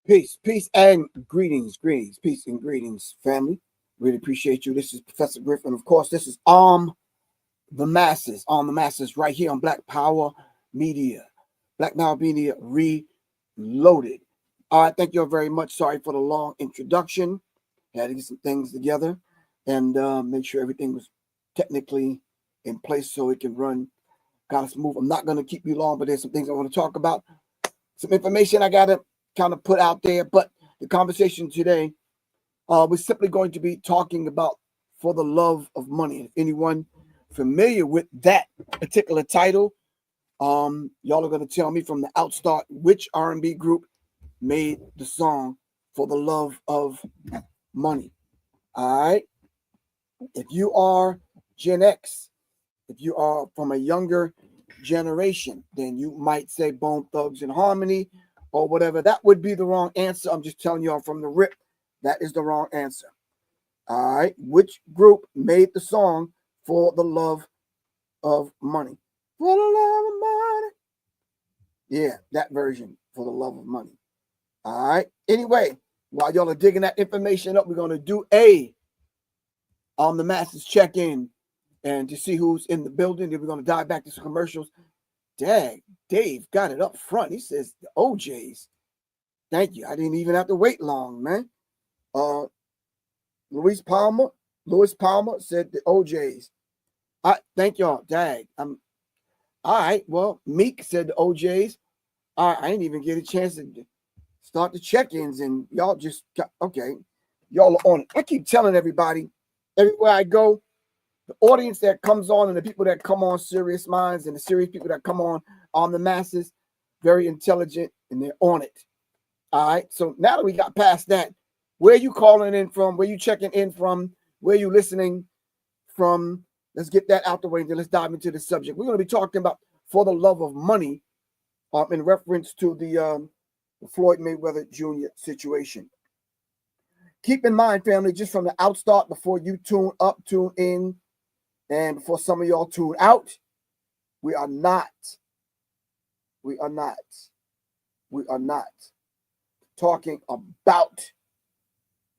Peace and greetings, peace and greetings, family. Really appreciate you. This is Professor Griff, and of course, this is the masses, right here on Black Power Media, Reloaded. All right, thank you all very much. Sorry for the long introduction. Had to get some things together and make sure everything was technically in place so it can run kind of smooth. I'm not going to keep you long, but there's some things I want to talk about. Some information I got to kind of put out there, but the conversation today, we're simply going to be talking about For the Love of Money. If anyone familiar with that particular title, y'all are going to tell me from the outstart which R&B group made the song For the Love of Money. All right. If you are Gen X, if you are from a younger generation, then you might say Bone Thugs and Harmony or whatever. That would be the wrong answer. I'm just telling y'all from the rip, that is the wrong answer. All right. Which group made the song For the Love of Money? For the love of money. Yeah, that version, For the Love of Money. All right. Anyway, while y'all are digging that information up, we're going to do the masses check in and to see who's in the building. Then we're going to dive back to some commercials. Dang, Dave got it up front. He says the OJs. Thank you. I didn't even have to wait long, man. Louis Palmer said the OJs. Thank y'all. Dang. All right. Well, Meek said the OJs. All right, I didn't even get a chance to start the check-ins, and y'all just got, okay. Y'all are on it. I keep telling everybody, everywhere I go, the audience that comes on and the people that come on Serious Minds and the serious people that come on the masses, very intelligent, and they're on it. All right. So now that we got past that, where are you calling in from? Where you checking in from? Where you listening from? Let's get that out the way and then let's dive into the subject. We're going to be talking about For the Love of Money in reference to the Floyd Mayweather Jr. situation. Keep in mind, family, just from the outstart, before you tune up, tune in, and before some of y'all tune out, we are not talking about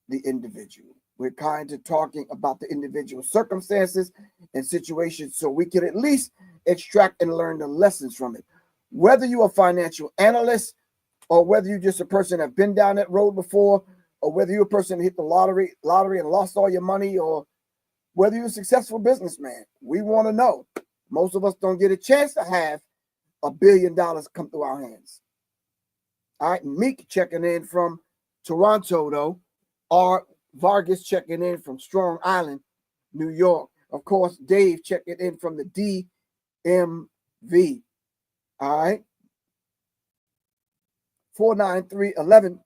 the individual. We're kind of talking about the individual circumstances and situations so we can at least extract and learn the lessons from it. Whether you're a financial analyst or whether you're just a person that been down that road before, or whether you're a person that hit the lottery and lost all your money, or whether you're a successful businessman, we want to know. Most of us don't get a chance to have $1 billion come through our hands. All right, Meek checking in from Toronto, though. Art Vargas checking in from Strong Island, New York. Of course, Dave checking in from the DMV. All right. 49311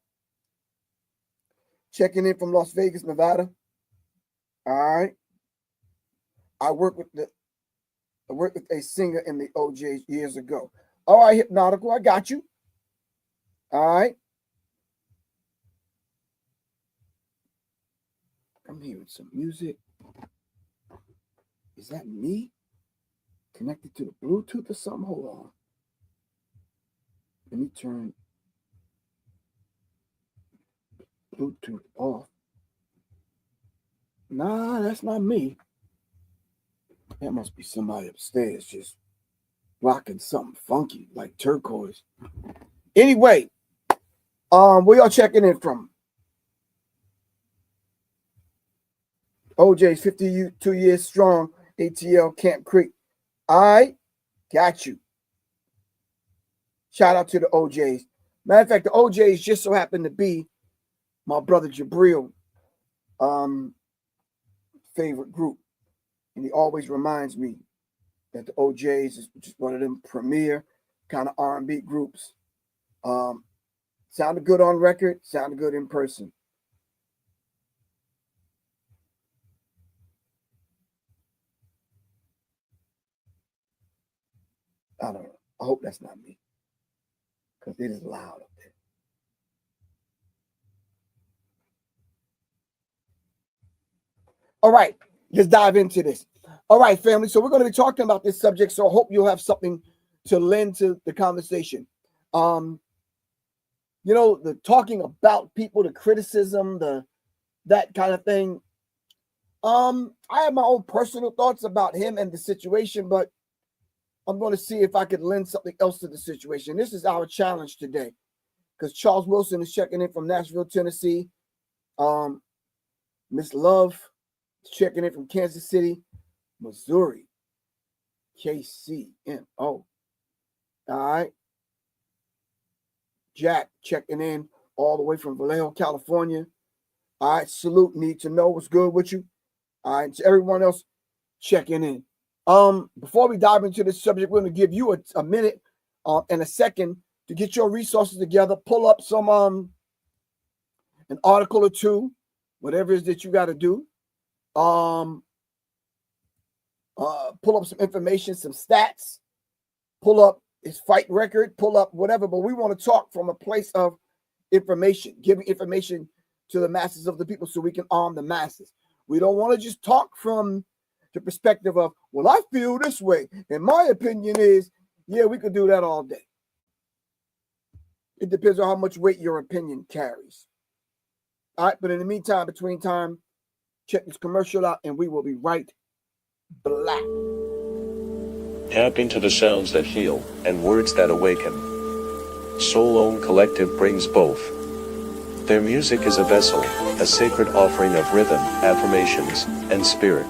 checking in from Las Vegas, Nevada. All right. I worked with a singer in the OJs years ago. All right, Hypnotical, I got you. All right. I'm hearing some music. Is that me connected to the Bluetooth or something? Hold on. Let me turn Bluetooth off. Nah, that's not me. That must be somebody upstairs just rocking something funky like turquoise. Anyway, where y'all checking in from? OJ's 52 years strong, ATL Camp Creek. I got you. Shout out to the OJs. Matter of fact, the OJs just so happen to be my brother Jabril favorite group. And he always reminds me that the OJs is just one of them premier kind of R&B groups. Sounded good on record, sounded good in person. I don't know. I hope that's not me, because it is loud up there. All right, let's dive into this. All right, family. So we're going to be talking about this subject. So I hope you'll have something to lend to the conversation. you know, the talking about people, the criticism, that kind of thing. I have my own personal thoughts about him and the situation, but I'm going to see if I could lend something else to the situation. This is our challenge today, because Charles Wilson is checking in from Nashville, Tennessee. Miss Love is checking in from Kansas City, Missouri. KCMO. All right. Jack checking in all the way from Vallejo, California. All right. Salute. Need to know what's good with you. All right. To everyone else checking in. Before we dive into this subject, we're going to give you a minute and a second to get your resources together. Pull up some an article or two, whatever it is that you got to do. Pull up some information, some stats. Pull up his fight record. Pull up whatever. But we want to talk from a place of information, giving information to the masses of the people so we can arm the masses. We don't want to just talk from the perspective of, well, I feel this way, and my opinion is, yeah, we could do that all day. It depends on how much weight your opinion carries. All right, but in the meantime, between time, check this commercial out, and we will be right back. Tap into the sounds that heal and words that awaken. Soul Ohm Collective brings both. Their music is a vessel, a sacred offering of rhythm, affirmations, and spirit.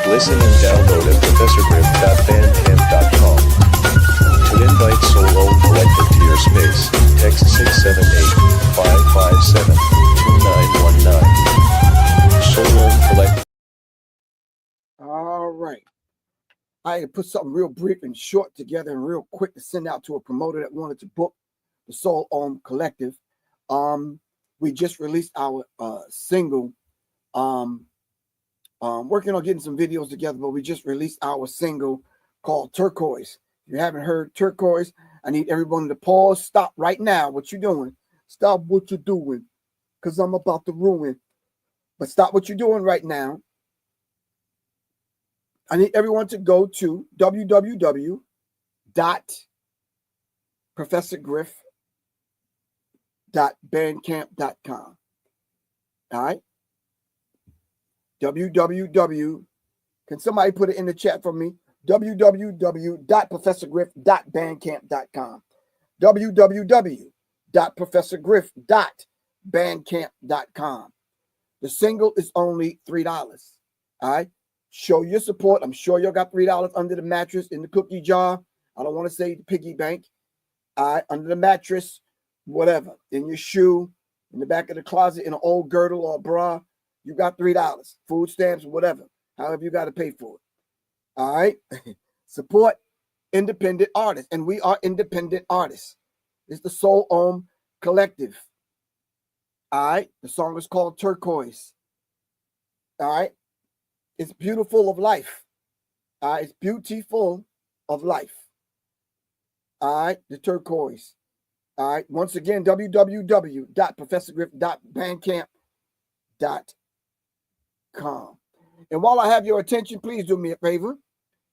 Listen and download at professorgriff.bandcamp.com. To invite Soul Ohm Collective to your space, text 678-557-2919. Soul Ohm Collective. All right. I had to put something real brief and short together and real quick to send out to a promoter that wanted to book the Soul Ohm Collective. We just released our single. Working on getting some videos together, but we just released our single called Turquoise. If you haven't heard Turquoise, I need everyone to pause. Stop right now what you're doing. Stop what you're doing, because I'm about to ruin. But stop what you're doing right now. I need everyone to go to www.professorgriff.bandcamp.com. All right. www. Can somebody put it in the chat for me? www.professorgriff.bandcamp.com. www.professorgriff.bandcamp.com. The single is only $3. All right. Show your support. I'm sure y'all got $3 under the mattress, in the cookie jar. I don't want to say the piggy bank. All right. Under the mattress, whatever. In your shoe, in the back of the closet, in an old girdle or bra. You got $3. Food stamps, whatever. However you got to pay for it. All right. Support independent artists. And we are independent artists. It's the Soul Ohm Collective. All right. The song is called Turquoise. All right. It's beautiful of life. All right. It's beautiful of life. All right. The Turquoise. All right. Once again, www.professorgriff.bandcamp.com. And while I have your attention, please do me a favor.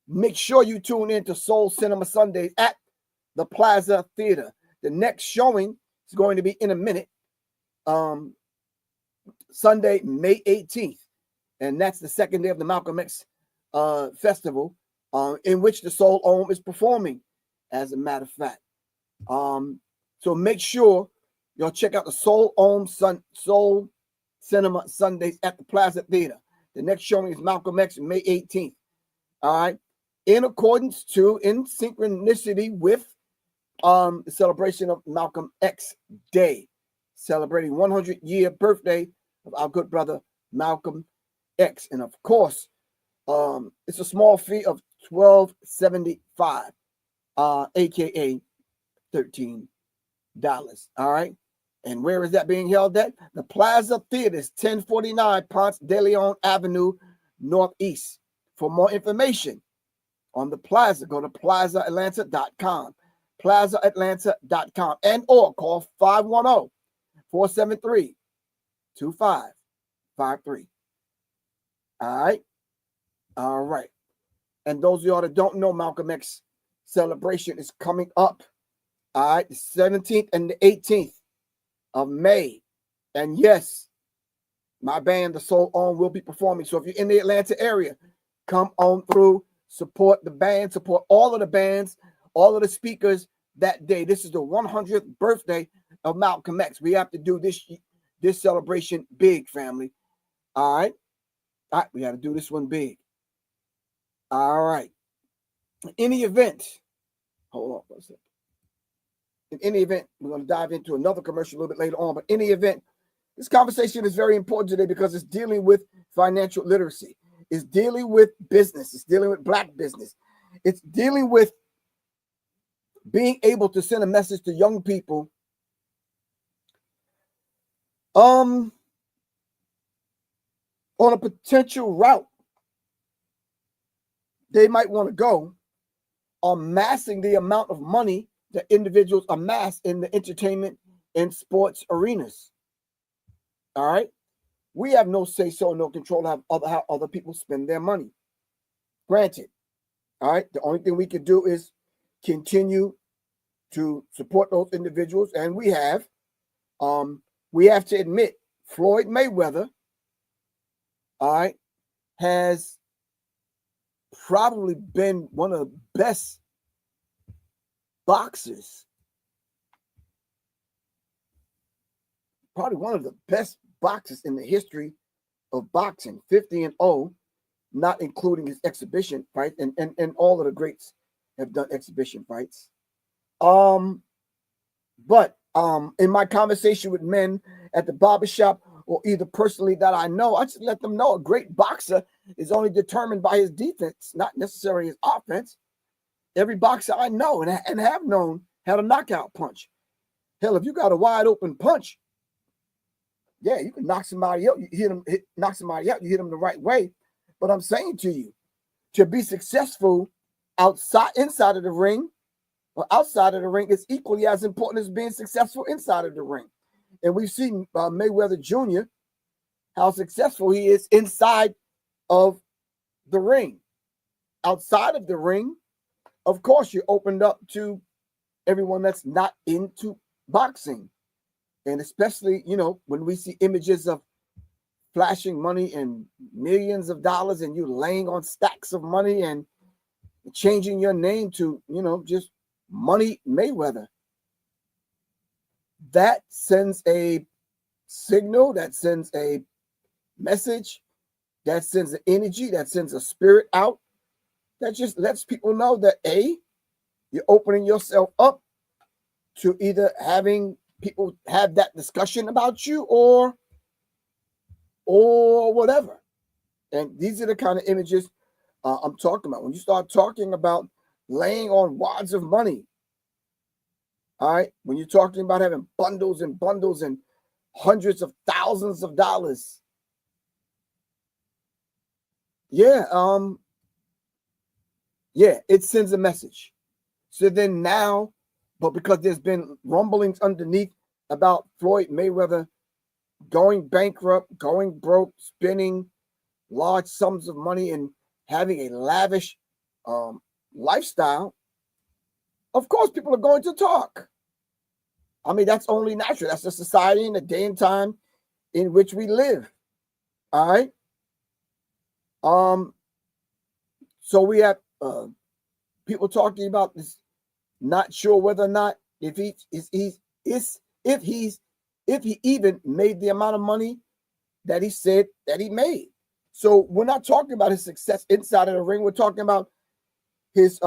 Make sure you tune in to Soul Cinema Sundays at the Plaza Theater. The next showing is going to be in a minute. Sunday, May 18th. And that's the second day of the Malcolm X festival, in which the Soul Ohm is performing, as a matter of fact. So make sure y'all check out the Soul Cinema Sundays at the Plaza Theater. The next showing is Malcolm X, May 18th. All right. In synchronicity with the celebration of Malcolm X Day, celebrating 100-year birthday of our good brother Malcolm X. And of course, it's a small fee of $12.75, aka $13. All right. And where is that being held at? The Plaza Theater is 1049 Ponce de Leon Avenue, Northeast. For more information on the Plaza, go to plazaatlanta.com, plazaatlanta.com, and or call 510-473-2553. All right. All right. And those of y'all that don't know, Malcolm X celebration is coming up. All right. The 17th and the 18th of May. And yes, my band, The Soul On, will be performing. So if you're in the Atlanta area, come on through, support the band, support all of the bands, all of the speakers that day. This is the 100th birthday of Malcolm X. We have to do this celebration big, family. All right. All right. We got to do this one big. All right. In any event, hold on for a second. In any event, we're going to dive into another commercial a little bit later on. But in any event, this conversation is very important today because it's dealing with financial literacy. It's dealing with business. It's dealing with Black business. It's dealing with being able to send a message to young people on a potential route they might want to go, amassing the amount of money that individuals amass in the entertainment and sports arenas. All right. We have no say so, no control of how other people spend their money. Granted. All right. The only thing we can do is continue to support those individuals. And we have to admit, Floyd Mayweather, all right, has probably been one of the best boxers. Probably one of the best boxers in the history of boxing, 50-0, not including his exhibition fight, and all of the greats have done exhibition fights. But in my conversation with men at the barbershop, or either personally that I know, I just let them know a great boxer is only determined by his defense, not necessarily his offense. Every boxer I know and have known had a knockout punch. Hell, if you got a wide open punch, yeah, you can knock somebody out. Knock somebody out. You hit them the right way. But I'm saying to you, to be successful inside of the ring, or outside of the ring, is equally as important as being successful inside of the ring. And we've seen Mayweather Jr., how successful he is inside of the ring. Outside of the ring, of course, you're opened up to everyone that's not into boxing. And especially, when we see images of flashing money and millions of dollars and you laying on stacks of money and changing your name to, just Money Mayweather. That sends a signal, that sends a message, that sends an energy, that sends a spirit out, that just lets people know that you're opening yourself up to either having people have that discussion about you or whatever. And these are the kind of images I'm talking about. When you start talking about laying on wads of money, all right, when you're talking about having bundles and bundles and hundreds of thousands of dollars, yeah, it sends a message. So then now, but because there's been rumblings underneath about Floyd Mayweather going bankrupt, going broke, spending large sums of money and having a lavish lifestyle, of course people are going to talk. I mean, that's only natural. That's the society and the day and time in which we live. All right. So we have people talking about this, not sure whether or not if he's It's if he even made the amount of money that he said that he made. So we're not talking about his success inside of the ring. We're talking about his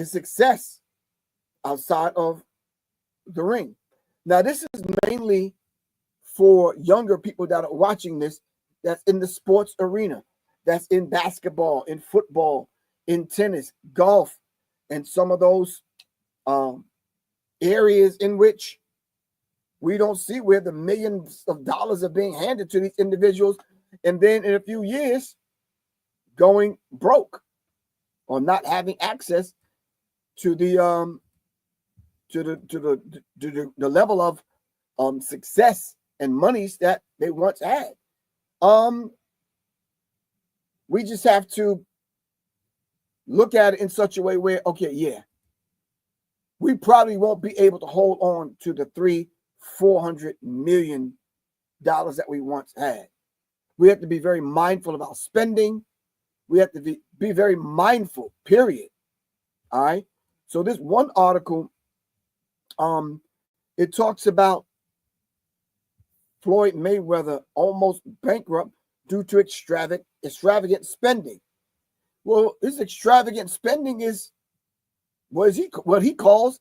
success outside of the ring. Now, this is mainly for younger people that are watching this, that's in the sports arena, that's in basketball, in football, in tennis, golf, and some of those areas in which we don't see where the millions of dollars are being handed to these individuals, and then in a few years going broke or not having access to the level of success and monies that they once had. We just have to look at it in such a way where, okay, yeah, we probably won't be able to hold on to the $400 million that we once had. We have to be very mindful about spending. We have to be very mindful, period. All right. So this one article, it talks about Floyd Mayweather almost bankrupt due to extravagant spending. Well, his extravagant spending is what he calls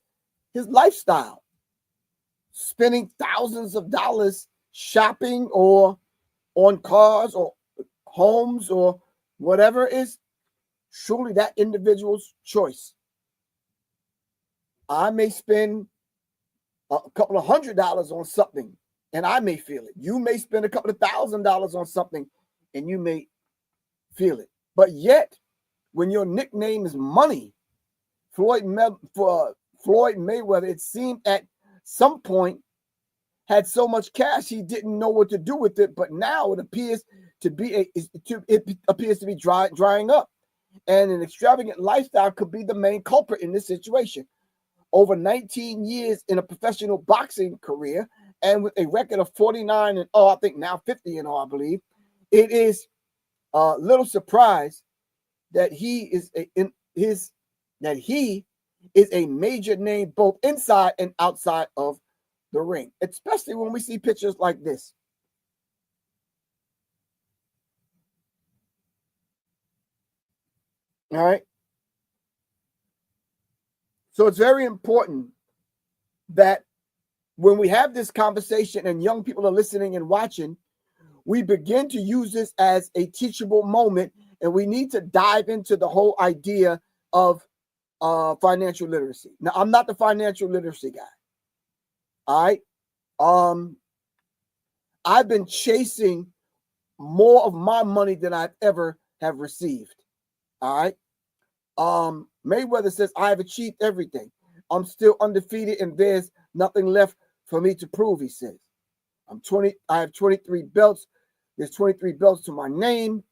his lifestyle. Spending thousands of dollars shopping or on cars or homes or whatever is surely that individual's choice. I may spend a couple of $100 on something and I may feel it. You may spend a couple of $1,000s on something and you may feel it. But when your nickname is money, Floyd Mayweather, it seemed at some point had so much cash he didn't know what to do with it. But now it appears to be drying up, and an extravagant lifestyle could be the main culprit in this situation. Over 19 years in a professional boxing career, and with a record of 49 and I think now 50 and I believe, it is a little surprise that he is a major name both inside and outside of the ring, especially when we see pictures like this. All right. So it's very important that when we have this conversation and young people are listening and watching, we begin to use this as a teachable moment, and we need to dive into the whole idea of financial literacy. Now, I'm not the financial literacy guy. All right. I've been chasing more of my money than I've ever have received. All right. Mayweather says, I have achieved everything. I'm still undefeated and there's nothing left for me to prove, he says. I have 23 belts. There's 23 belts to my name.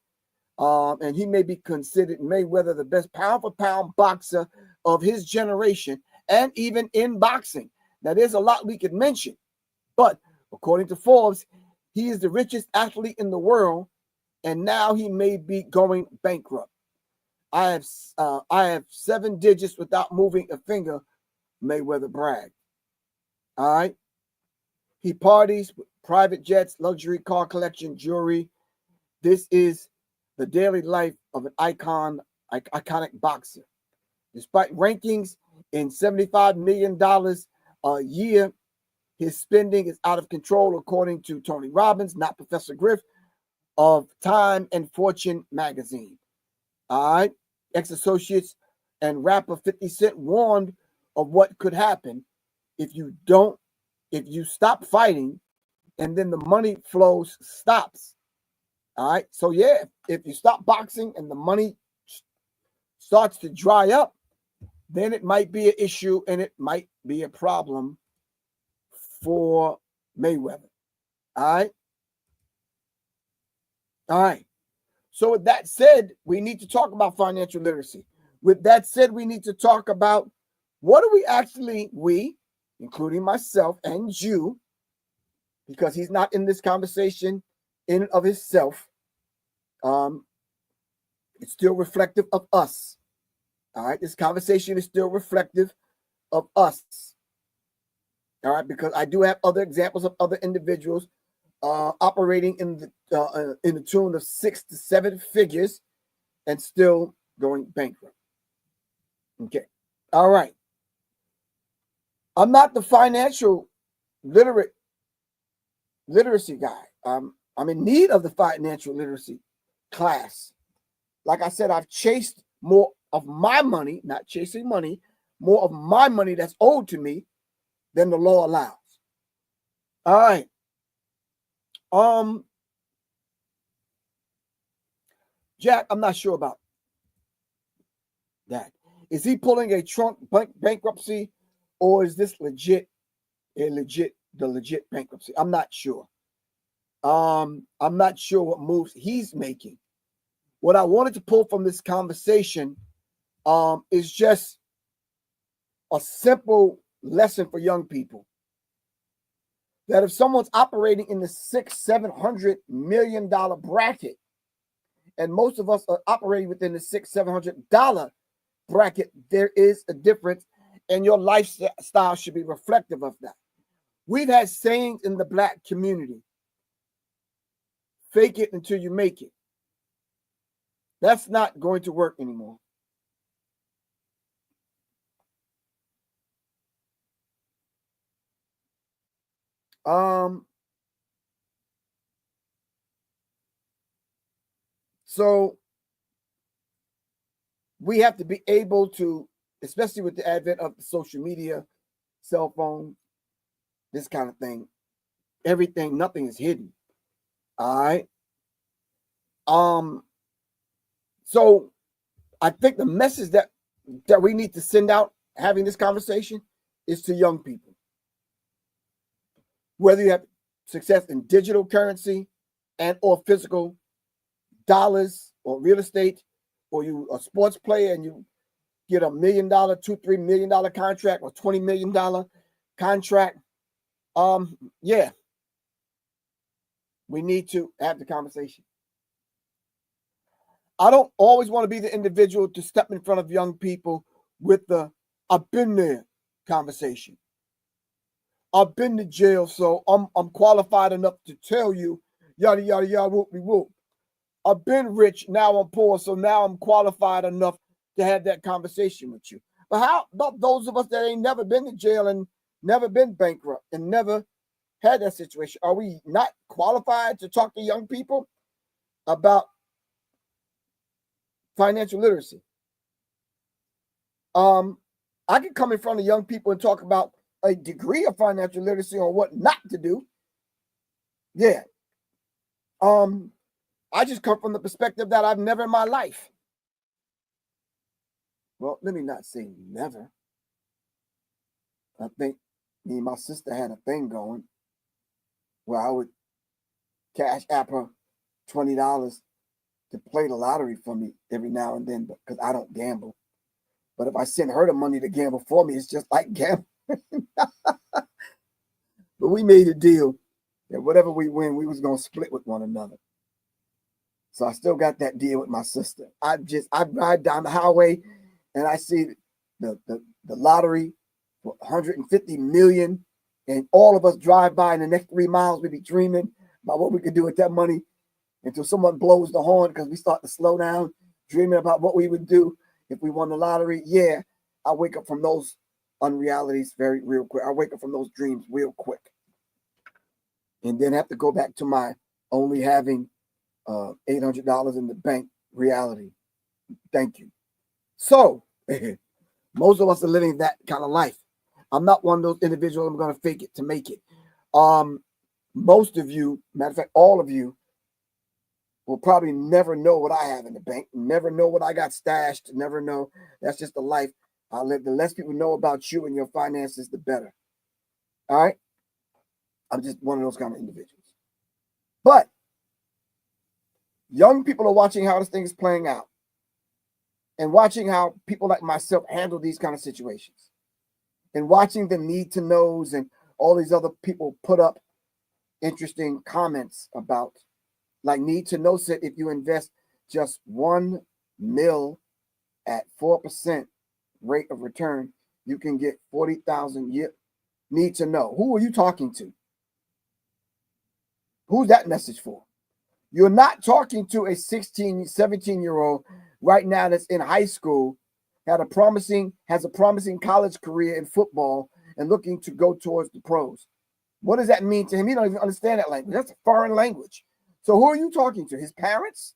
And he may be considered, Mayweather, the best pound for pound boxer of his generation and even in boxing. Now, there's a lot we could mention, but according to Forbes, he is the richest athlete in the world, and now he may be going bankrupt. I have 7 digits without moving a finger, Mayweather bragged. All right. He parties with private jets, luxury car collection, jewelry. This is the daily life of an iconic boxer. Despite rankings in $75 million a year, his spending is out of control, according to Tony Robbins, not Professor Griff, of Time and Fortune magazine. All right. Ex-associates and rapper 50 Cent warned of what could happen if you stop fighting and then the money flows stops. All right. So, yeah, if you stop boxing and the money starts to dry up, then it might be an issue and it might be a problem for Mayweather. All right. All right. So with that said, we need to talk about financial literacy. With that said, we need to talk about what do we, including myself and you, because he's not in this conversation in and of himself. It's still reflective of us. All right. This conversation is still reflective of us. All right, because I do have other examples of other individuals operating in the tune of 6 to 7 figures and still going bankrupt. Okay. All right. I'm not the financial literacy guy. I'm in need of the financial literacy class. Like I said, I've chased more of my money, not chasing money, more of my money that's owed to me than the law allows. All right. Jack, I'm not sure about that. Is he pulling a Trump bankruptcy, or is this the legit bankruptcy? I'm not sure. I'm not sure what moves he's making. What I wanted to pull from this conversation is just a simple lesson for young people. That if someone's operating in the $600-700 million bracket, and most of us are operating within the $600-700 bracket, there is a difference, and your lifestyle should be reflective of that. We've had sayings in the Black community: fake it until you make it. That's not going to work anymore. So we have to be able to, especially with the advent of the social media, cell phone, this kind of thing, everything, nothing is hidden. All right. So I think the message that we need to send out having this conversation is to young people. Whether you have success in digital currency and or physical dollars or real estate, or you a sports player and you get $1 million, $2-3 million contract or $20 million contract, yeah, we need to have the conversation. I don't always want to be the individual to step in front of young people with the "I've been there" conversation. I've been to jail, so I'm qualified enough to tell you, yada yada yada, whoop de whoop. I've been rich, now I'm poor, so now I'm qualified enough to have that conversation with you. But how about those of us that ain't never been to jail and never been bankrupt and never had that situation? Are we not qualified to talk to young people about financial literacy? I can come in front of young people and talk about a degree of financial literacy on what not to do. Yeah. I just come from the perspective that I've never in my life. Well, let me not say never. I think me and my sister had a thing going where I would cash app her $20 to play the lottery for me every now and then, because I don't gamble. But if I send her the money to gamble for me, it's just like gambling. But we made a deal that whatever we win, we was gonna split with one another. So I still got that deal with my sister. I ride down the highway and I see the lottery for 150 million, and all of us drive by in the next 3 miles. We be dreaming about what we could do with that money until someone blows the horn, because we start to slow down, dreaming about what we would do if we won the lottery. Yeah, I wake up from those unrealities real quick. I wake up from those dreams real quick, and then have to go back to my only having $800 in the bank reality. Thank you. So most of us are living that kind of life. I'm not one of those individuals. I'm going to fake it to make it. Most of you, matter of fact, all of you, will probably never know what I have in the bank, never know what I got stashed, never know. That's just the life I live. The less people know about you and your finances, the better. All right? I'm just one of those kind of individuals. But young people are watching how this thing is playing out and watching how people like myself handle these kind of situations and watching the need to knows and all these other people put up interesting comments about, like, need to know said if you invest just $1 million at 4% rate of return, you can get 40,000 need to know. Who are you talking to? Who's that message for? You're not talking to a 16, 17-year-old right now that's in high school, has a promising college career in football and looking to go towards the pros. What does that mean to him? He don't even understand that language. That's a foreign language. So who are you talking to? His parents?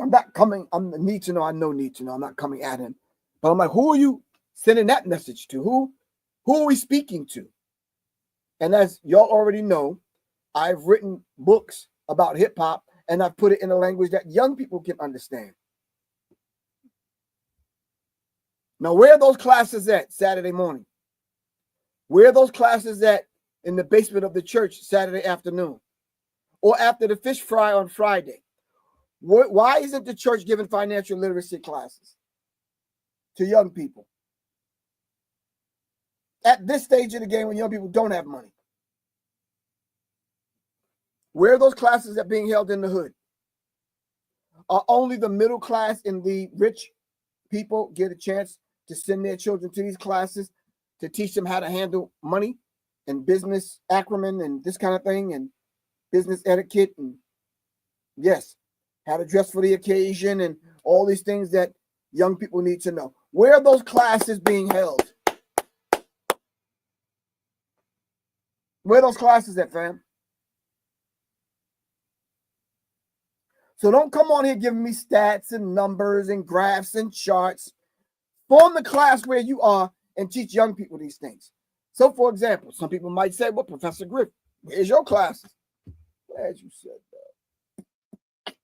I'm not coming. I need to know. I know need to know. I'm not coming at him. But I'm like, who are you sending that message to? Who are we speaking to? And as y'all already know, I've written books about hip hop and I've put it in a language that young people can understand. Now, where are those classes at Saturday morning? Where are those classes at in the basement of the church Saturday afternoon? Or after the fish fry on Friday? Why isn't the church giving financial literacy classes to young people? At this stage of the game when young people don't have money. Where are those classes that are being held in the hood? Are only the middle class and the rich people get a chance to send their children to these classes to teach them how to handle money and business acumen and this kind of thing and business etiquette and yes, how to dress for the occasion and all these things that young people need to know. Where are those classes being held? Where are those classes at, fam? So don't come on here giving me stats and numbers and graphs and charts. Form the class where you are and teach young people these things. So, for example, some people might say, well, Professor Griff, where's your classes? Glad you said that.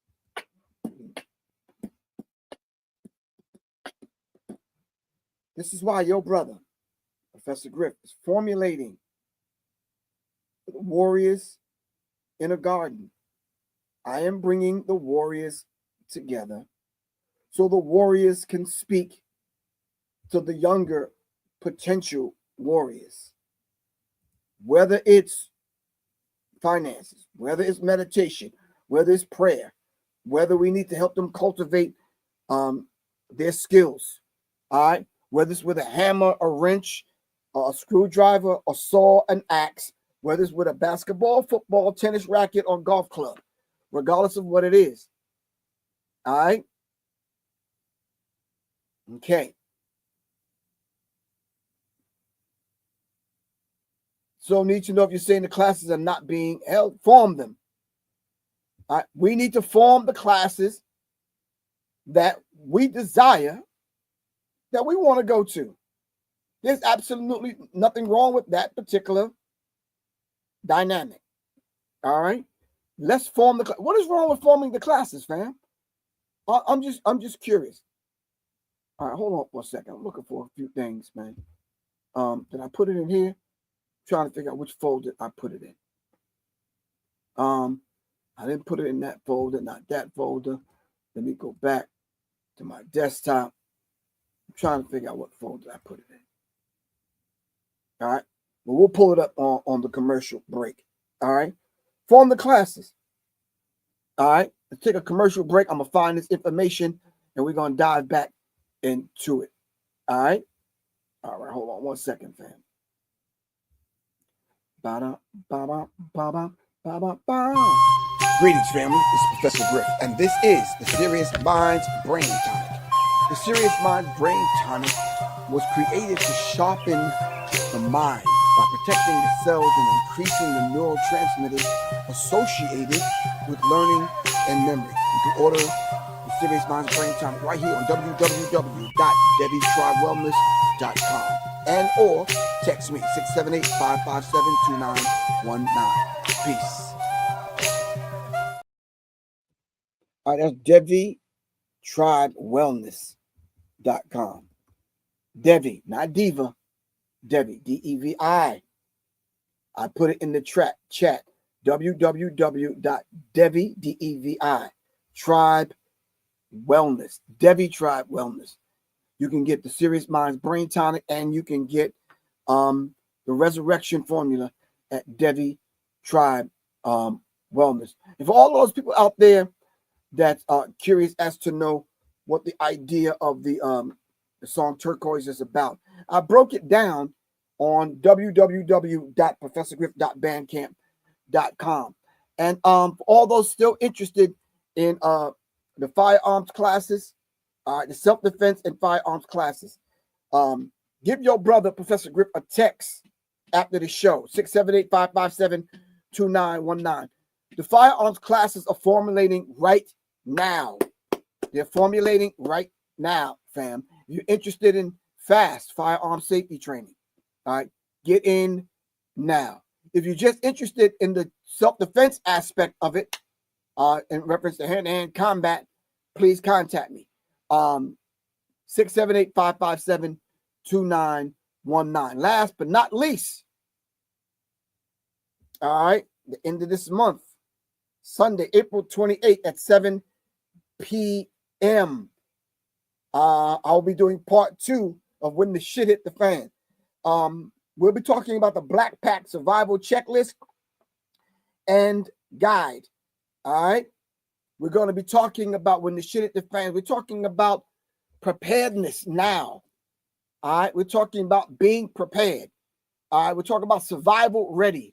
This is why your brother, Professor Griff, is formulating the warriors in a garden. I am bringing the warriors together so the warriors can speak to the younger potential warriors. Whether it's finances, whether it's meditation, whether it's prayer, whether we need to help them cultivate their skills, all right? Whether it's with a hammer, a wrench, a screwdriver, a saw, an axe, whether it's with a basketball, football, tennis racket, or golf club, regardless of what it is. All right? Okay. So need to know if you're saying the classes are not being held, form them. All right? We need to form the classes that we desire, that we want to go to. There's absolutely nothing wrong with that particular dynamic. All right? Let's form the class. What is wrong with forming the classes, fam? I'm just curious. All right, hold on for a second. I'm looking for a few things, man. Did I put it in here? Trying to figure out which folder I put it in. I didn't put it in that folder, not that folder. Let me go back to my desktop. I'm trying to figure out what folder I put it in. All right. Well, we'll pull it up on the commercial break. All right. Form the classes. All right. Let's take a commercial break. I'm going to find this information and we're going to dive back into it. All right. All right. Hold on 1 second, fam. Greetings, family. This is Professor Griff, and this is the Serious Minds Brain Tonic. The Serious Minds Brain Tonic was created to sharpen the mind by protecting the cells and increasing the neurotransmitters associated with learning and memory. You can order the Serious Minds Brain Tonic right here on www.debbietribewellness.com and or text me 678-557-2919. Peace. All right, that's DeviTribeWellness.com. Devi, not Diva. Devi, D-E-V-I. I put it in the chat. www.devi, D-E-V-I, Tribe Wellness. Devi Tribe Wellness. You can get the Serious Minds Brain Tonic and you can get the Resurrection Formula at Devi Tribe Wellness. And for all those people out there that are curious as to know what the idea of the the song Turquoise is about. I broke it down on www.professorgriff.bandcamp.com. And for all those still interested in the firearms classes, the self-defense and firearms classes, give your brother, Professor Griff, a text after the show, 678-557-2919. The firearms classes are formulating right now. They're formulating right now, fam. If you're interested in fast firearm safety training, all right, get in now. If you're just interested in the self-defense aspect of it, in reference to hand-to-hand combat, please contact me. 678-557-2919. Last but not least, all right, the end of this month, Sunday, April 28th at 7 p.m. I'll be doing part 2 of When the Shit Hit the Fan. We'll be talking about the Black Pack Survival Checklist and Guide. All right. We're going to be talking about when the shit hit the fan. We're talking about preparedness now. All right. We're talking about being prepared. All right. We're talking about survival ready.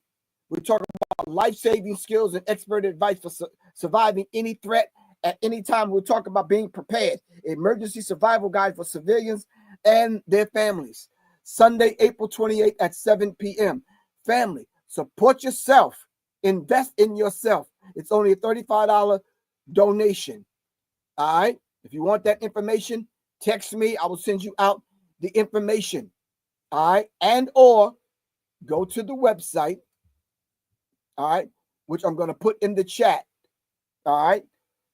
We're talking about life-saving skills and expert advice for surviving any threat at any time. We're talking about being prepared. Emergency survival guide for civilians and their families. Sunday, April 28th at 7 p.m. Family, support yourself. Invest in yourself. It's only a $35 donation. All right. If you want that information, text me. I will send you out the information. All right. And or go to the website. All right. Which I'm going to put in the chat. All right.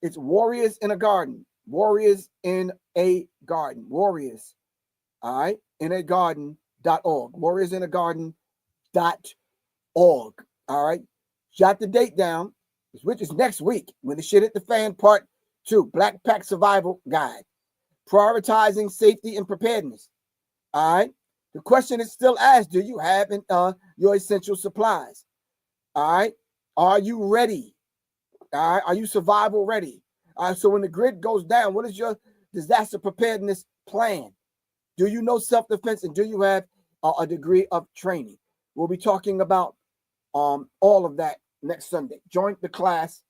It's Warriors in a Garden. Warriors in a Garden. Warriors. All right. In a garden.org. Warriors in a garden.org. All right. Jot the date down, which is next week, When the Shit Hit the Fan, Part 2, Black Pack Survival Guide. Prioritizing safety and preparedness. All right. The question is still asked, do you have your essential supplies? All right. Are you ready? All right. Are you survival ready? All right. So when the grid goes down, what is your disaster preparedness plan? Do you know self-defense and do you have a degree of training? We'll be talking about all of that next Sunday. Join the class.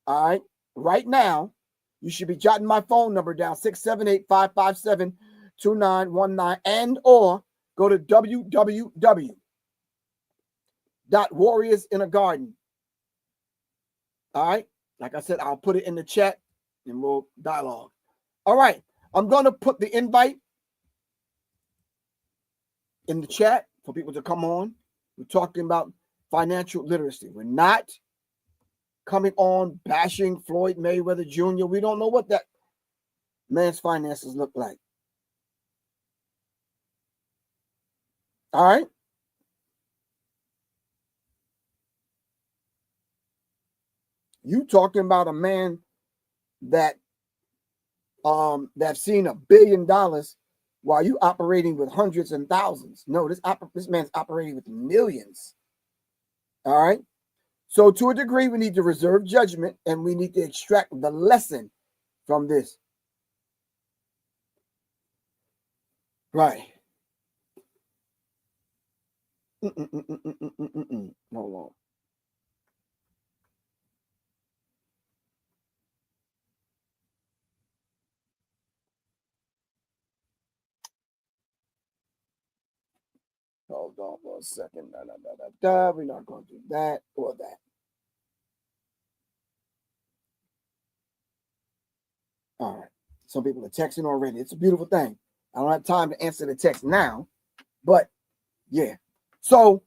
All right. Right now, you should be jotting my phone number down, 678-557-2919, and or go to www.warriorsinAgarden. All right. Like I said, I'll put it in the chat and we'll dialogue. All right. I'm going to put the invite in the chat for people to come on. We're talking about financial literacy. We're not coming on bashing Floyd Mayweather Jr. We don't know what that man's finances look like. All right. You talking about a man that that's seen $1 billion while you operating with hundreds and thousands. No, this man's operating with millions. All right. So to a degree, we need to reserve judgment and we need to extract the lesson from this. Right. Hold on. Hold on for a second. We're not going to do that or that. All right. Some people are texting already. It's a beautiful thing. I don't have time to answer the text now, but yeah. So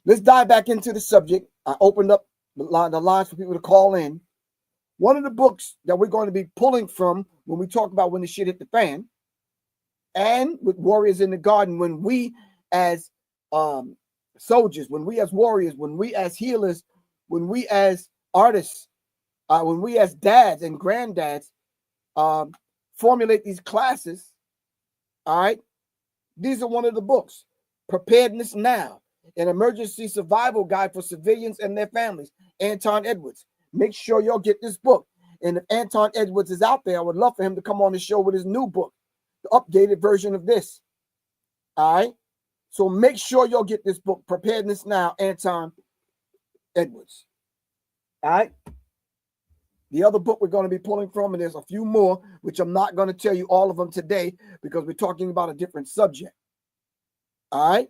let's dive back into the subject. I opened up the lines for people to call in. One of the books that we're going to be pulling from when we talk about when the shit hit the fan, and with Warriors in the Garden, when we as soldiers, when we as warriors, when we as healers, when we as artists, when we as dads and granddads formulate these classes, all right, these are one of the books. Preparedness Now, an emergency survival guide for civilians and their families. Anton Edwards. Make sure y'all get this book. And if Anton Edwards is out there, I would love for him to come on the show with his new book, the updated version of this. All right. So make sure you'll get this book, Preparedness Now, Anton Edwards. All right. The other book we're going to be pulling from, and there's a few more, which I'm not going to tell you all of them today because we're talking about a different subject. All right.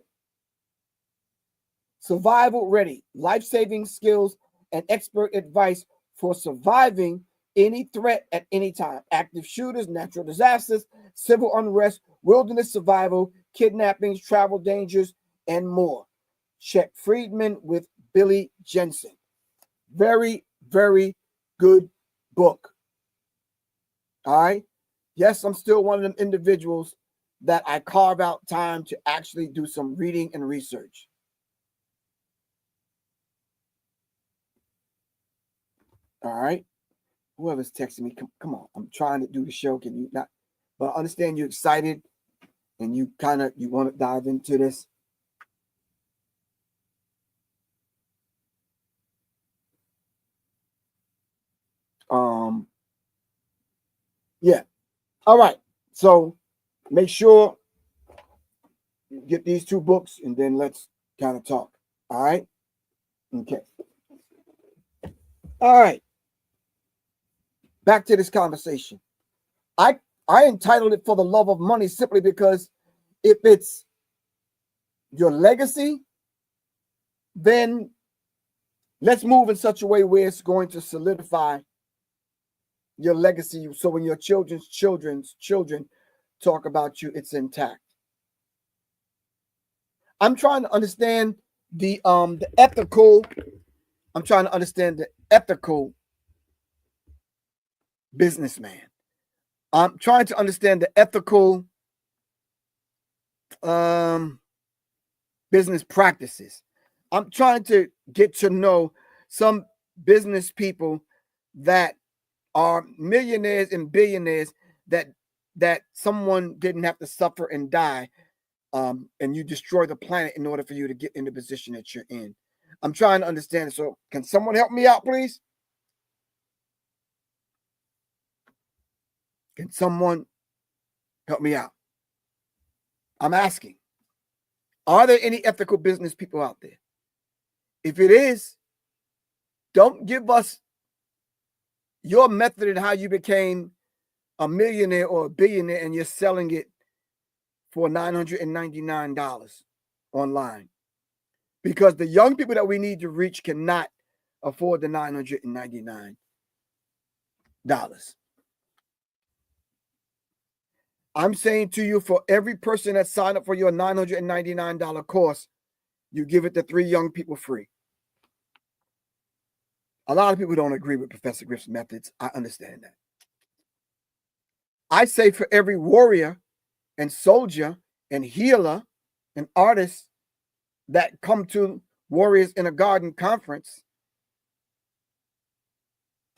Survival Ready, life-saving skills and expert advice for surviving any threat at any time. Active shooters, natural disasters, civil unrest, wilderness survival, kidnappings, travel dangers, and more. Check Friedman with Billy Jensen. Very, very good book. All right. Yes, I'm still one of them individuals that I carve out time to actually do some reading and research. All right. Whoever's texting me, come on. I'm trying to do the show. Can you not? But I understand you're excited and you want to dive into this. Yeah. All right. So make sure you get these two books and then let's kind of talk. All right. Okay. All right. Back to this conversation. I entitled it For the Love of Money simply because if it's your legacy, then let's move in such a way where it's going to solidify your legacy. So when your children's children talk about you, it's intact. I'm trying to understand the ethical. I'm trying to understand the ethical businessman. I'm trying to understand the ethical business practices. I'm trying to get to know some business people that are millionaires and billionaires that someone didn't have to suffer and die, and you destroy the planet in order for you to get in the position that you're in. I'm trying to understand it. So can someone help me out, please? Can someone help me out? I'm asking. Are there any ethical business people out there? If it is, don't give us your method and how you became a millionaire or a billionaire and you're selling it for $999 online. Because the young people that we need to reach cannot afford the $999. I'm saying to you, for every person that signed up for your $999 course, you give it to 3 young people free. A lot of people don't agree with Professor Griff's methods. I understand that. I say for every warrior and soldier and healer and artist that come to Warriors in a Garden conference,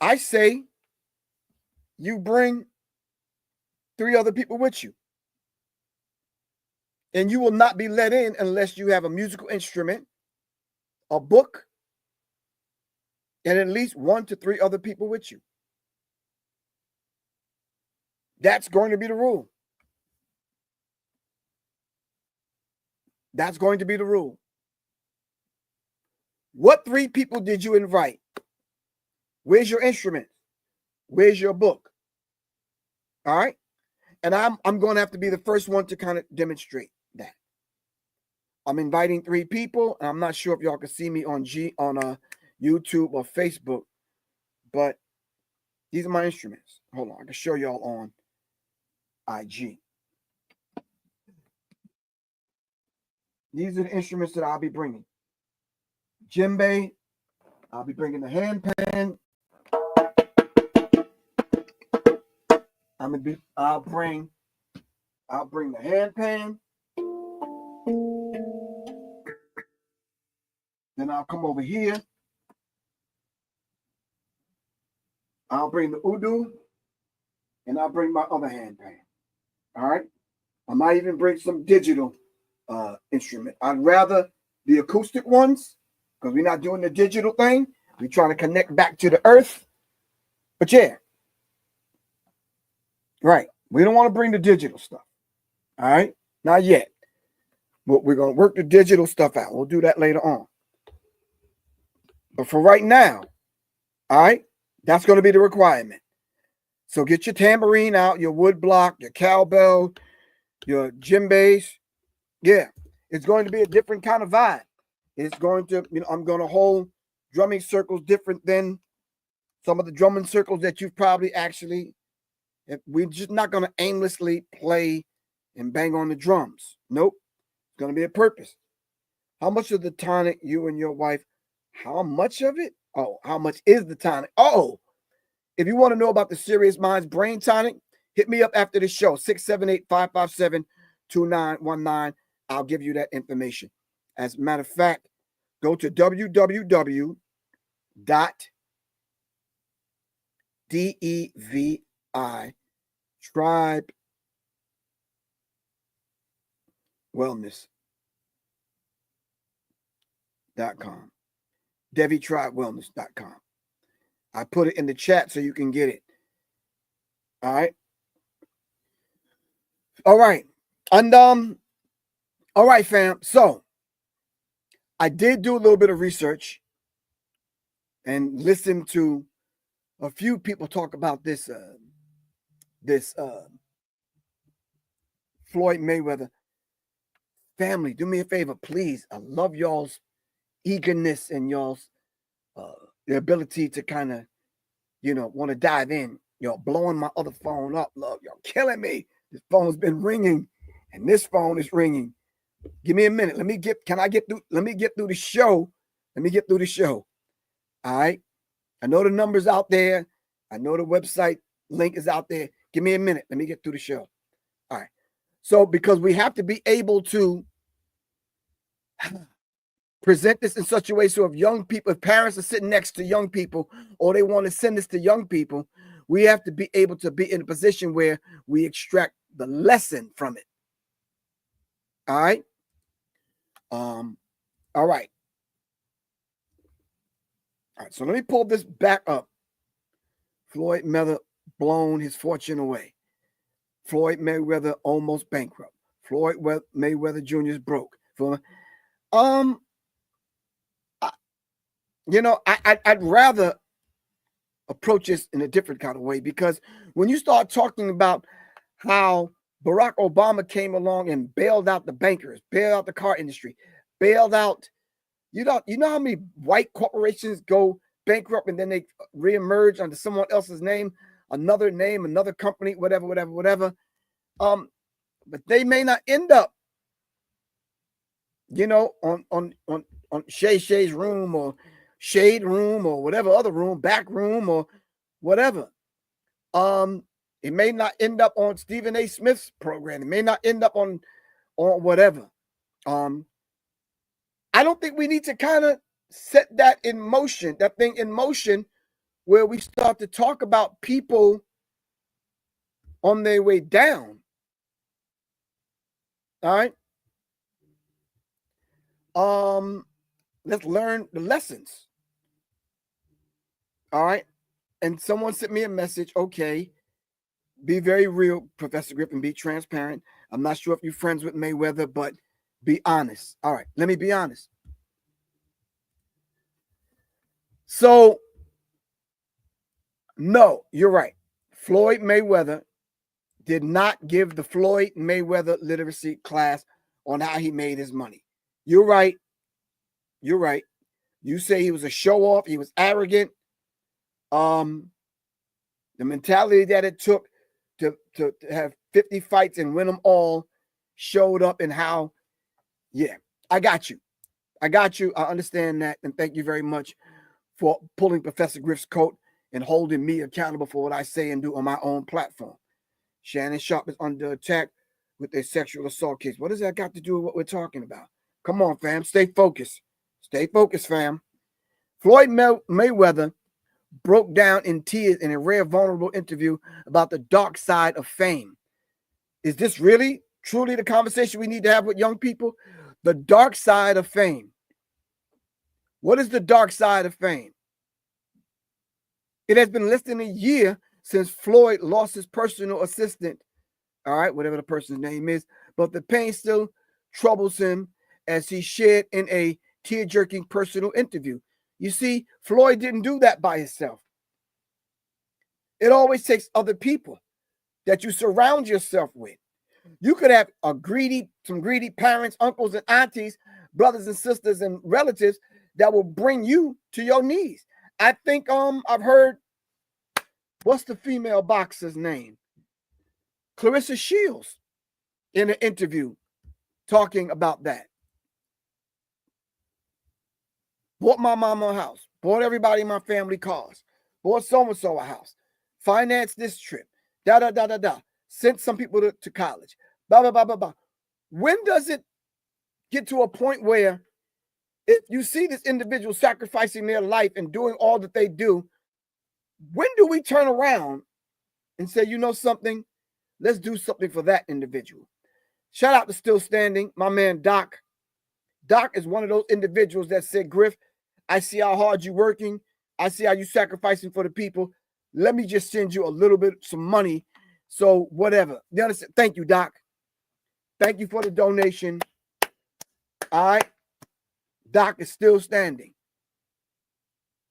I say you bring 3 other people with you. And you will not be let in unless you have a musical instrument, a book, and at least 1 to 3 other people with you. That's going to be the rule. That's going to be the rule. What 3 people did you invite? Where's your instrument? Where's your book? All right. And I'm going to have to be the first one to kind of demonstrate that. I'm inviting 3 people, and I'm not sure if y'all can see me on YouTube or Facebook, but these are my instruments. Hold on, I can show y'all on IG. These are the instruments that I'll be bringing. Djembe, I'll be bringing the handpan. I'll bring the handpan. Then I'll come over here. I'll bring the udu, and I'll bring my other handpan. All right. I might even bring some digital instrument. I'd rather the acoustic ones because we're not doing the digital thing. We're trying to connect back to the earth. But yeah, right. We don't want to bring the digital stuff. All right, not yet. But we're going to work the digital stuff out. We'll do that later on. But for right now, all right, that's going to be the requirement. So get your tambourine out, your wood block, your cowbell, your djembes. Yeah, it's going to be a different kind of vibe. It's going to, I'm going to hold drumming circles different than some of the drumming circles that you've probably actually. We're just not going to aimlessly play and bang on the drums. Nope. It's going to be a purpose. How much of the tonic, you and your wife, how much of it? Oh, how much is the tonic? Oh, if you want to know about the Serious Minds Brain Tonic, hit me up after the show, 678-557-2919. I'll give you that information. As a matter of fact, go to www.devi Tribe Wellness.com. DeviTribeWellness.com. I put it in the chat so you can get it. All right. All right. And all right, fam. So I did do a little bit of research and listen to a few people talk about this Floyd Mayweather family. Do me a favor, please. I love y'all's eagerness and y'all's the ability to kind of, want to dive in. Y'all blowing my other phone up, love. Y'all killing me. This phone's been ringing, and this phone is ringing. Give me a minute. Let me get through the show. Let me get through the show. All right. I know the number's out there. I know the website link is out there. Give me a minute. Let me get through the show. All right. So, because we have to be able to present this in such a way so if young people, if parents are sitting next to young people or they want to send this to young people, we have to be able to be in a position where we extract the lesson from it. All right. All right. All right. So let me pull this back up. Floyd Mayweather blown his fortune away. Floyd Mayweather almost bankrupt. Floyd Mayweather Jr. is broke. I'd rather approach this in a different kind of way, because when you start talking about how Barack Obama came along and bailed out the bankers, bailed out the car industry, bailed out, you know how many white corporations go bankrupt and then they reemerge under someone else's name, another company, whatever. But they may not end up, on Shay's room or Shade room or whatever other room, back room or whatever. It may not end up on Stephen A. Smith's program. It may not end up on whatever. I don't think we need to kind of set that thing in motion, where we start to talk about people on their way down. All right. Let's learn the lessons. All right. And someone sent me a message. Okay. Be very real, Professor Griff, and be transparent. I'm not sure if you're friends with Mayweather, but be honest. All right. Let me be honest. So, no, you're right. Floyd Mayweather did not give the Floyd Mayweather literacy class on how he made his money. You're right. You're right. You say he was a show off. He was arrogant. The mentality that it took to have 50 fights and win them all showed up in how, yeah, I got you. I understand that. And thank you very much for pulling Professor Griff's coat and holding me accountable for what I say and do on my own platform. Shannon Sharp is under attack with a sexual assault case. What does that got to do with what we're talking about? Come on, fam. Stay focused. Stay focused, fam. Floyd Mayweather broke down in tears in a rare, vulnerable interview about the dark side of fame. Is this really, truly the conversation we need to have with young people? The dark side of fame. What is the dark side of fame? It has been less than a year since Floyd lost his personal assistant, all right, whatever the person's name is, but the pain still troubles him, as he shared in a tear-jerking personal interview. You see, Floyd didn't do that by himself. It always takes other people that you surround yourself with. You could have some greedy parents, uncles and aunties, brothers and sisters and relatives that will bring you to your knees. I think I've heard, what's the female boxer's name? Clarissa Shields in an interview talking about that. Bought my mama a house, bought everybody in my family cars, bought so-and-so a house, financed this trip, sent some people to college, blah, blah, blah, blah, blah. When does it get to a point where if you see this individual sacrificing their life and doing all that they do, when do we turn around and say, you know something, let's do something for that individual? Shout out to Still Standing, my man Doc. Doc is one of those individuals that said, Griff, I see how hard you're working. I see how you're sacrificing for the people. Let me just send you a little bit, some money. So whatever. You understand? Thank you, Doc. Thank you for the donation. All right. Doc is still standing.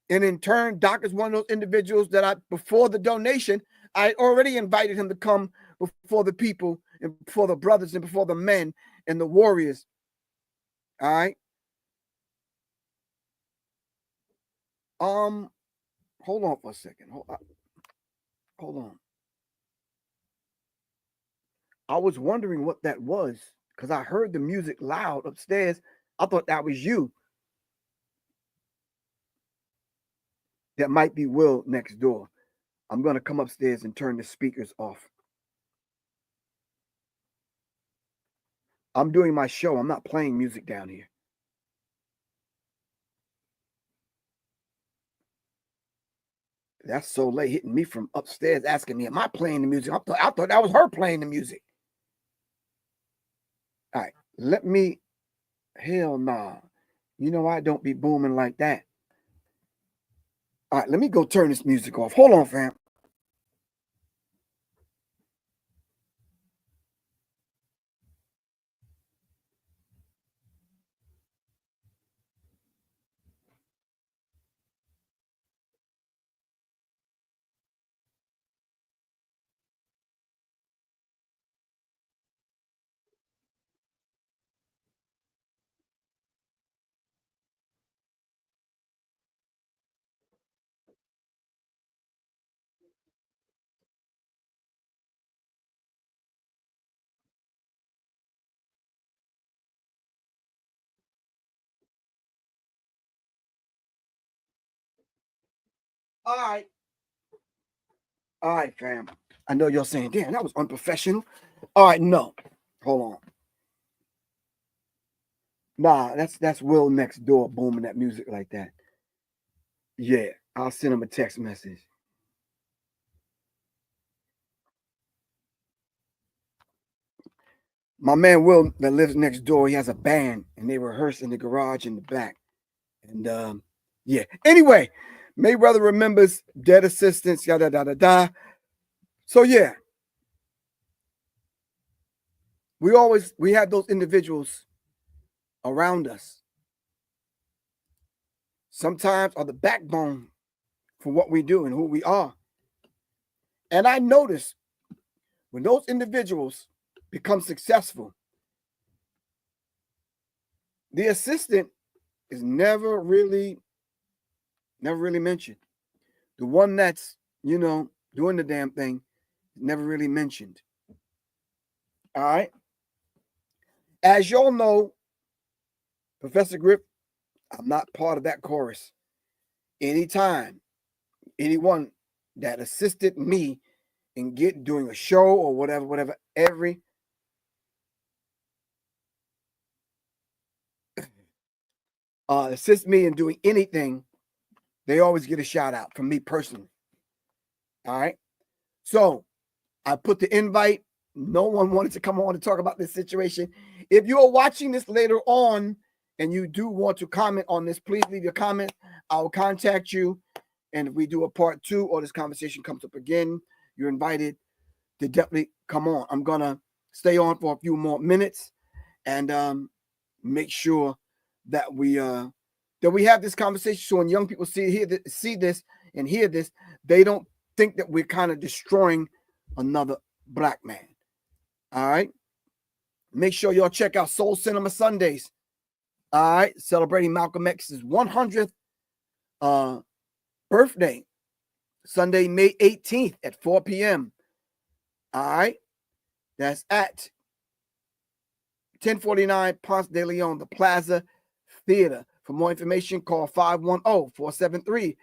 And in turn, Doc is one of those individuals that before the donation, I already invited him to come before the people and before the brothers and before the men and the warriors. All right. Hold on for a second. Hold on. I was wondering what that was because I heard the music loud upstairs. I thought that was you. That might be Will next door. I'm going to come upstairs and turn the speakers off. I'm doing my show. I'm not playing music down here. That's so late, hitting me from upstairs, asking me, am I playing the music? I thought that was her playing the music. All right, let me, hell nah. You know, I don't be booming like that. All right, let me go turn this music off. Hold on, fam. All right. All right, fam. I know you're saying, damn, that was unprofessional. All right, no. Hold on. Nah, that's Will next door booming that music like that. Yeah, I'll send him a text message. My man Will that lives next door, he has a band and they rehearse in the garage in the back. And yeah. Anyway, Mayweather remembers dead assistants, yada da da da. So yeah. We have those individuals around us. Sometimes are the backbone for what we do and who we are. And I notice when those individuals become successful, the assistant is never really mentioned. The one that's, doing the damn thing, never really mentioned. All right. As y'all know, Professor Griff, I'm not part of that chorus. Anytime anyone that assisted me in doing a show or whatever, assist me in doing anything, they always get a shout out from me personally. All right. So I put the invite. No one wanted to come on to talk about this situation. If you are watching this later on and you do want to comment on this, please leave your comment. I will contact you. And if we do a part 2 or this conversation comes up again, you're invited to definitely come on. I'm going to stay on for a few more minutes and make sure that we have this conversation. So when young people see this and hear this, they don't think that we're kind of destroying another black man. All right. Make sure y'all check out Soul Cinema Sundays. All right, celebrating Malcolm X's 100th birthday, Sunday, May 18th at 4 p.m. All right, that's at 1049 Ponce de Leon, the Plaza Theater. For more information, call 510-473-2553.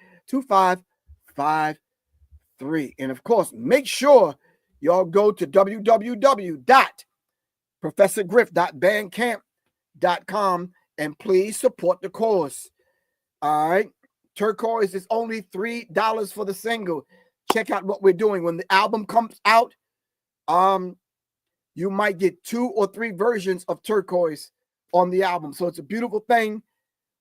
And of course, make sure y'all go to www.professorgriff.bandcamp.com and please support the cause. All right. Turquoise is only $3 for the single. Check out what we're doing. When the album comes out, you might get 2 or 3 versions of Turquoise on the album. So it's a beautiful thing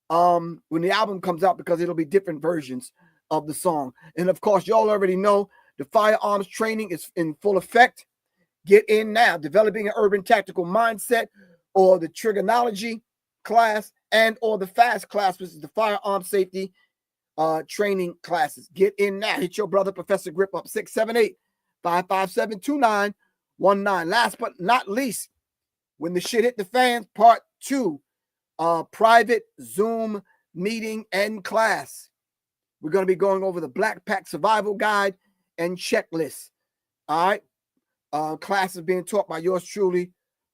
when the album comes out, because it'll be different versions of the song. And of course, y'all already know the firearms training is in full effect. Get in now. Developing an urban tactical mindset, or the trigonology class, and or the fast class, which is the firearm safety training classes. Get in now. Hit your brother Professor Griff up, 678-557-2919. Last but not least, when the shit hit the fans, part 2, private Zoom meeting and class. We're going to be going over the Black Pack Survival Guide and checklist. All right. Class is being taught by yours truly,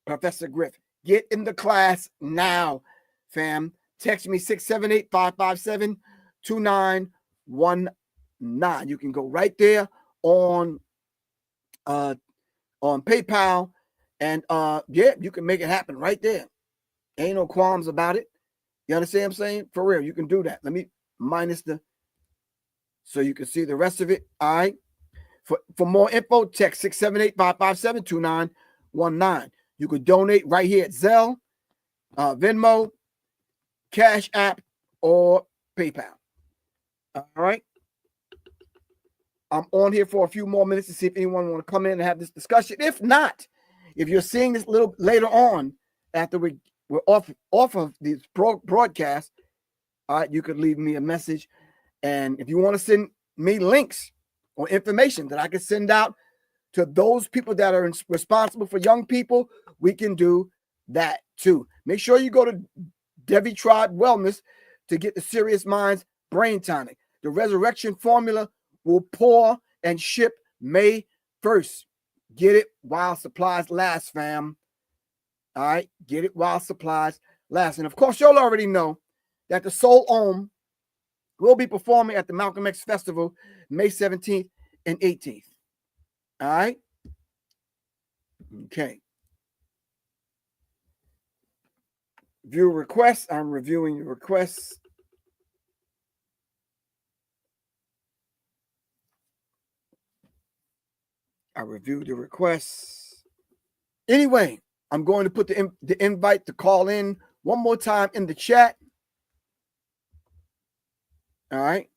Professor Griff. Get in the class now, fam. Text me 678-557-2919. You can go right there on PayPal, and yeah, you can make it happen right there. Ain't no qualms about it. You understand what I'm saying? For real, you can do that. Let me minus so you can see the rest of it. All right. For more info, text 678-557-2919. You could donate right here at Zelle, Venmo, Cash App, or PayPal. All right. I'm on here for a few more minutes to see if anyone want to come in and have this discussion. If not, if you're seeing this a little later on after we're off of this broadcast, all right, you could leave me a message. And if you want to send me links or information that I can send out to those people that are responsible for young people, we can do that too. Make sure you go to Devi Tribe Wellness to get the Serious Minds Brain Tonic. The Resurrection Formula will pour and ship May 1st. Get it while supplies last, fam. All right, get it while supplies last. And of course, y'all already know that the Soul Om will be performing at the Malcolm X Festival May 17th and 18th. All right. Okay. View requests. I'm reviewing your requests. I reviewed the requests. Anyway, I'm going to put the invite to call in one more time in the chat. All right.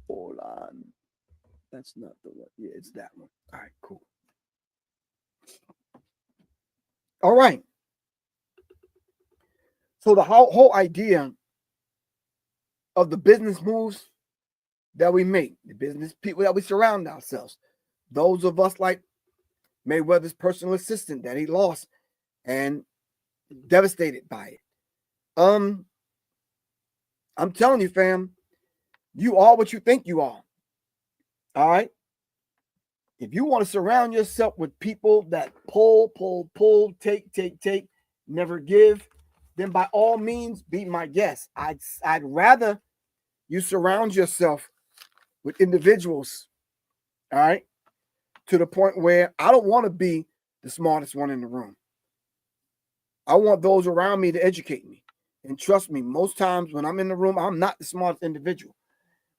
Hold on. That's not the one. Yeah, it's that one. All right, cool. All right. So the whole idea of the business moves that we make, the business people that we surround ourselves, those of us like Mayweather's personal assistant that he lost and devastated by it. I'm telling you, fam, you are what you think you are. All right. If you want to surround yourself with people that pull, take, never give, then by all means be my guest. I'd rather you surround yourself with individuals, all right, to the point where I don't want to be the smartest one in the room. I want those around me to educate me. And trust me, most times when I'm in the room, I'm not the smartest individual.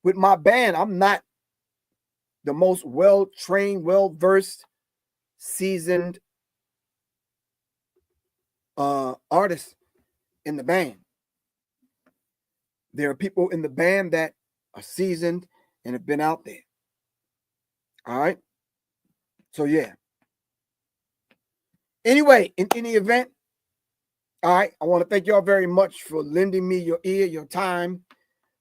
With my band, I'm not the most well-trained, well-versed, seasoned artists in the band. There are people in the band that are seasoned and have been out there. All right. So yeah. Anyway, in any event, all right, I want to thank y'all very much for lending me your ear, your time.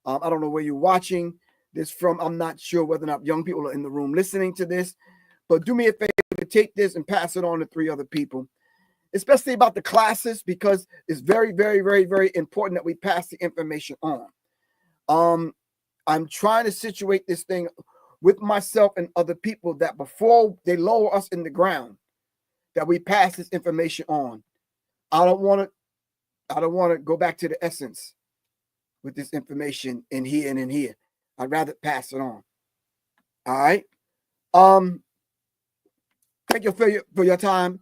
I don't know where you're watching this from. I'm not sure whether or not young people are in the room listening to this, but do me a favor to take this and pass it on to 3 other people, especially about the classes, because it's very, very, very, very important that we pass the information on. I'm trying to situate this thing with myself and other people that before they lower us in the ground, that we pass this information on. I don't want to go back to the essence with this information in here and in here. I'd rather pass it on. All right. Thank you for your time.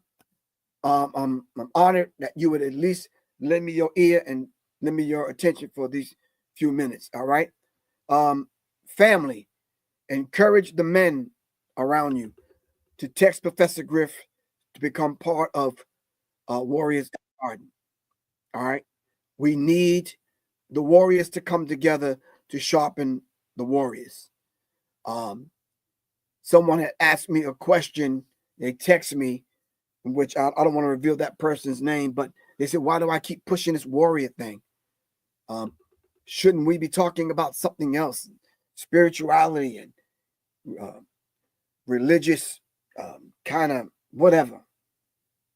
I'm honored that you would at least lend me your ear and lend me your attention for these few minutes. All right. Family, encourage the men around you to text Professor Griff to become part of Warriors in the Garden. All right. We need the warriors to come together to sharpen the warriors. Someone had asked me a question. They text me, which I don't want to reveal that person's name, but they said, why do I keep pushing this warrior thing? Shouldn't we be talking about something else? Spirituality and religious kind of whatever.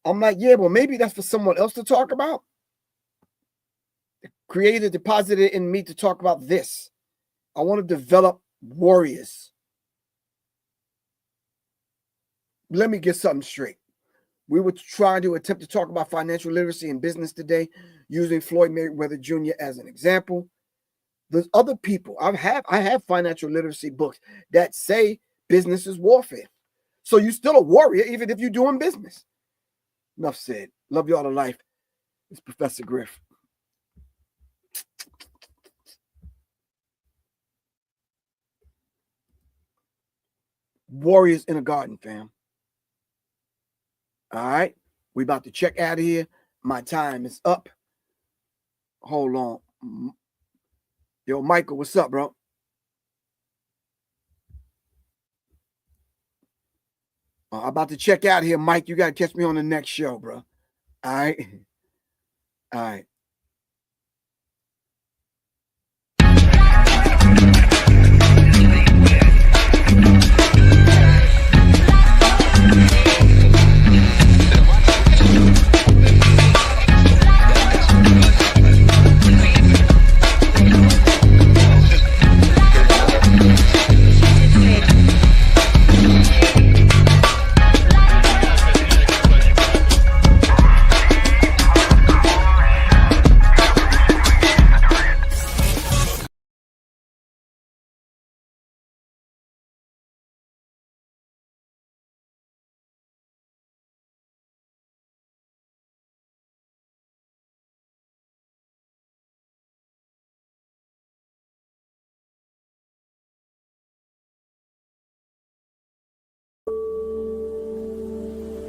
I'm like, yeah, well, maybe that's for someone else to talk about. The Creator deposited in me to talk about this. I want to develop warriors. Let me get something straight. We were trying to attempt to talk about financial literacy and business today, using Floyd Mayweather Jr. as an example. There's other people. I have financial literacy books that say business is warfare. So you're still a warrior, even if you're doing business. Enough said. Love y'all to life. It's Professor Griff. Warriors in a garden, fam. All right. We about to check out of here. My time is up. Hold on. Yo, Michael, what's up, bro? I'm about to check out here, Mike. You got to catch me on the next show, bro. All right. All right.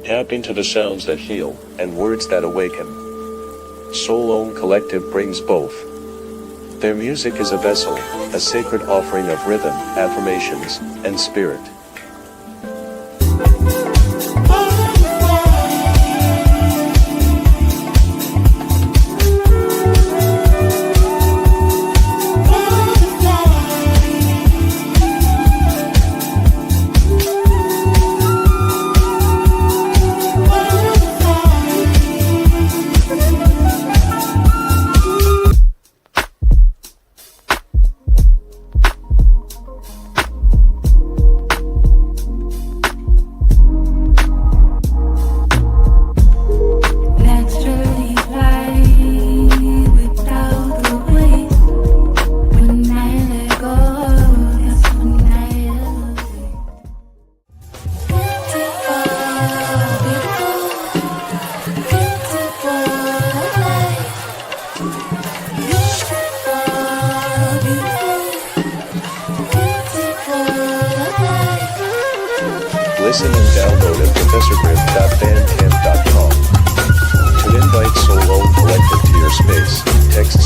Tap into the sounds that heal and words that awaken. Soul Own Collective brings both. Their music is a vessel, a sacred offering of rhythm, affirmations, and spirit. Listen and download at professorgriff.bandcamp.com. To invite Soul Own Collective to your space. Text